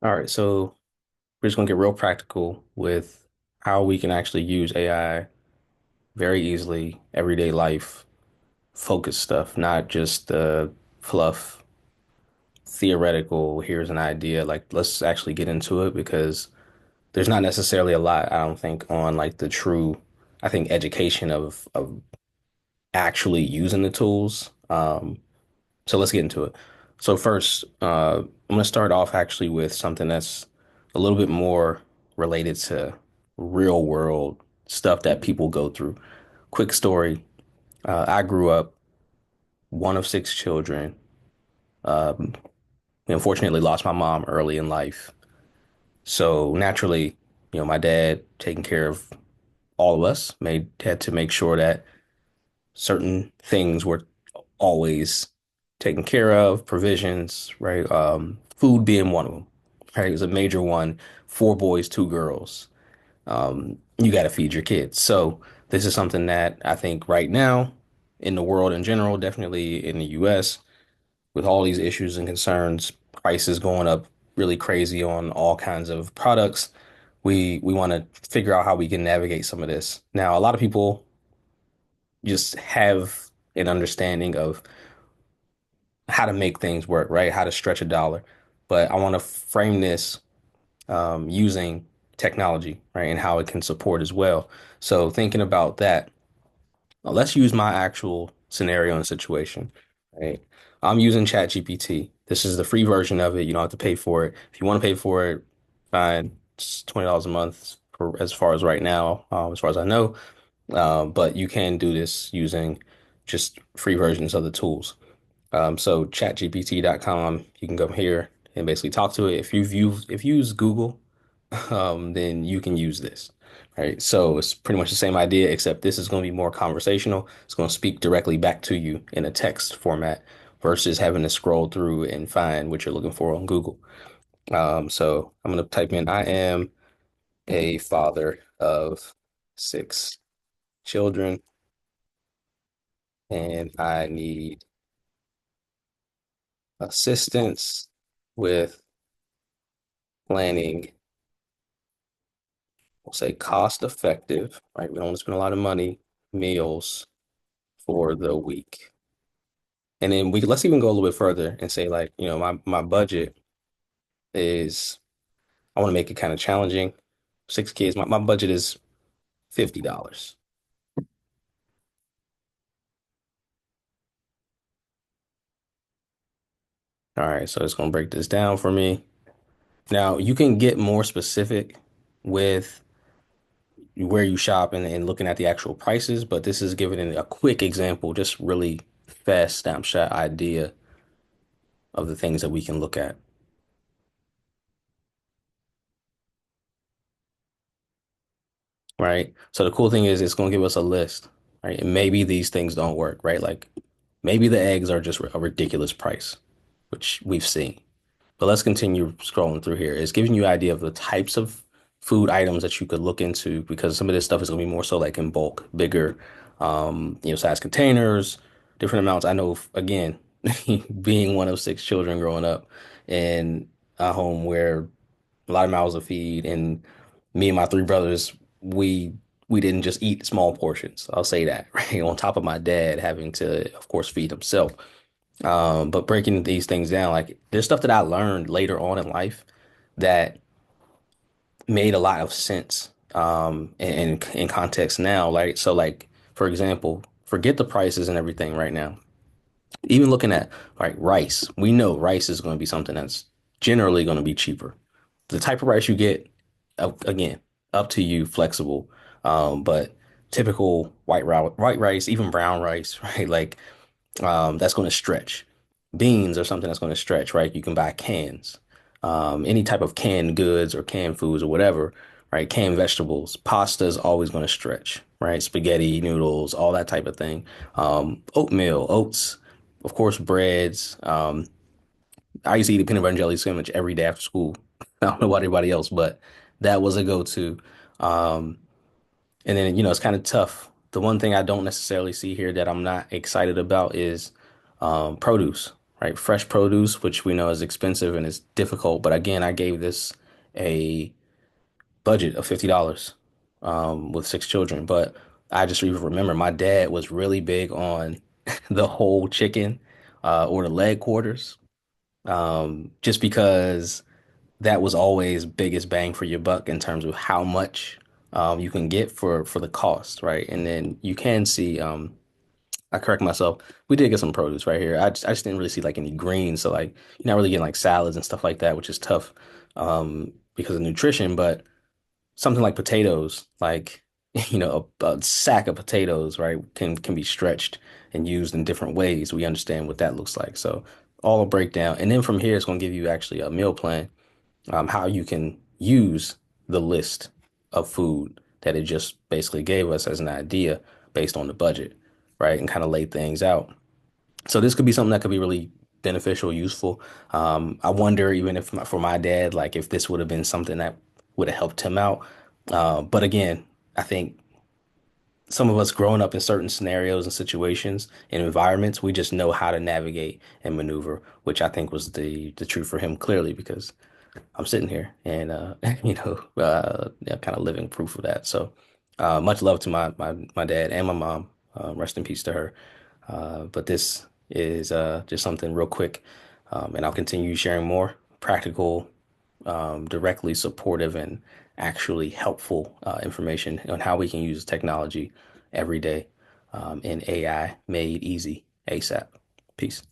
All right, so we're just gonna get real practical with how we can actually use AI very easily, everyday life, focus stuff, not just the fluff, theoretical, here's an idea. Like, let's actually get into it because there's not necessarily a lot, I don't think, on like the true, I think, education of actually using the tools. So let's get into it. So first, I'm gonna start off actually with something that's a little bit more related to real world stuff that people go through. Quick story. I grew up one of six children. Um, Unfortunately lost my mom early in life. So naturally, my dad taking care of all of us had to make sure that certain things were always taken care of, provisions, right? Food being one of them, right? It was a major one. Four boys, two girls. You got to feed your kids. So this is something that I think right now in the world in general, definitely in the US, with all these issues and concerns, prices going up really crazy on all kinds of products. We want to figure out how we can navigate some of this. Now, a lot of people just have an understanding of how to make things work, right? How to stretch a dollar. But I want to frame this using technology, right? And how it can support as well. So thinking about that, let's use my actual scenario and situation, right? I'm using ChatGPT. This is the free version of it. You don't have to pay for it. If you want to pay for it, fine. It's $20 a month for, as far as right now, as far as I know. But you can do this using just free versions of the tools. So chatgpt.com, you can go here and basically talk to it. If you use Google, then you can use this, right? So it's pretty much the same idea, except this is going to be more conversational. It's going to speak directly back to you in a text format versus having to scroll through and find what you're looking for on Google. So I'm going to type in, I am a father of six children, and I need assistance with planning, we'll say cost effective, right? We don't want to spend a lot of money, meals for the week. And then let's even go a little bit further and say like, my budget is I want to make it kind of challenging. Six kids, my budget is $50. All right, so it's gonna break this down for me. Now you can get more specific with where you shop and looking at the actual prices, but this is giving a quick example, just really fast snapshot idea of the things that we can look at, right? So the cool thing is it's going to give us a list, right? And maybe these things don't work, right? Like maybe the eggs are just a ridiculous price, which we've seen. But let's continue scrolling through here. It's giving you an idea of the types of food items that you could look into because some of this stuff is going to be more so like in bulk, bigger, size containers, different amounts. I know, again, being one of six children growing up in a home where a lot of mouths to feed, and me and my three brothers, we we didn't just eat small portions. I'll say that, right? On top of my dad having to, of course, feed himself. But breaking these things down, like there's stuff that I learned later on in life that made a lot of sense in context now. Like so, like for example, forget the prices and everything right now. Even looking at like rice, we know rice is going to be something that's generally going to be cheaper. The type of rice you get, again, up to you, flexible. But typical white rice, even brown rice, right? Like that's going to stretch. Beans are something that's going to stretch, right? You can buy cans, any type of canned goods or canned foods or whatever, right? Canned vegetables, pasta is always going to stretch, right? Spaghetti, noodles, all that type of thing. Oatmeal, oats, of course, breads. I used to eat a peanut butter and jelly sandwich every day after school. I don't know about anybody else, but that was a go-to. Um, and then, it's kind of tough. The one thing I don't necessarily see here that I'm not excited about is produce, right? Fresh produce, which we know is expensive and is difficult. But again, I gave this a budget of $50 with six children. But I just even remember my dad was really big on the whole chicken or the leg quarters, just because that was always biggest bang for your buck in terms of how much you can get for the cost, right? And then you can see, I correct myself, we did get some produce right here. I just didn't really see like any greens, so like you're not really getting like salads and stuff like that, which is tough because of nutrition. But something like potatoes, like a sack of potatoes, right, can be stretched and used in different ways. We understand what that looks like. So all a breakdown, and then from here, it's going to give you actually a meal plan, how you can use the list of food that it just basically gave us as an idea based on the budget, right, and kind of lay things out. So this could be something that could be really beneficial, useful. I wonder even if for my dad, like if this would have been something that would have helped him out. But again, I think some of us growing up in certain scenarios and situations and environments, we just know how to navigate and maneuver, which I think was the truth for him clearly because I'm sitting here and yeah, kind of living proof of that. So much love to my dad and my mom. Rest in peace to her. But this is just something real quick, and I'll continue sharing more practical, directly supportive, and actually helpful information on how we can use technology every day, and AI made easy ASAP. Peace.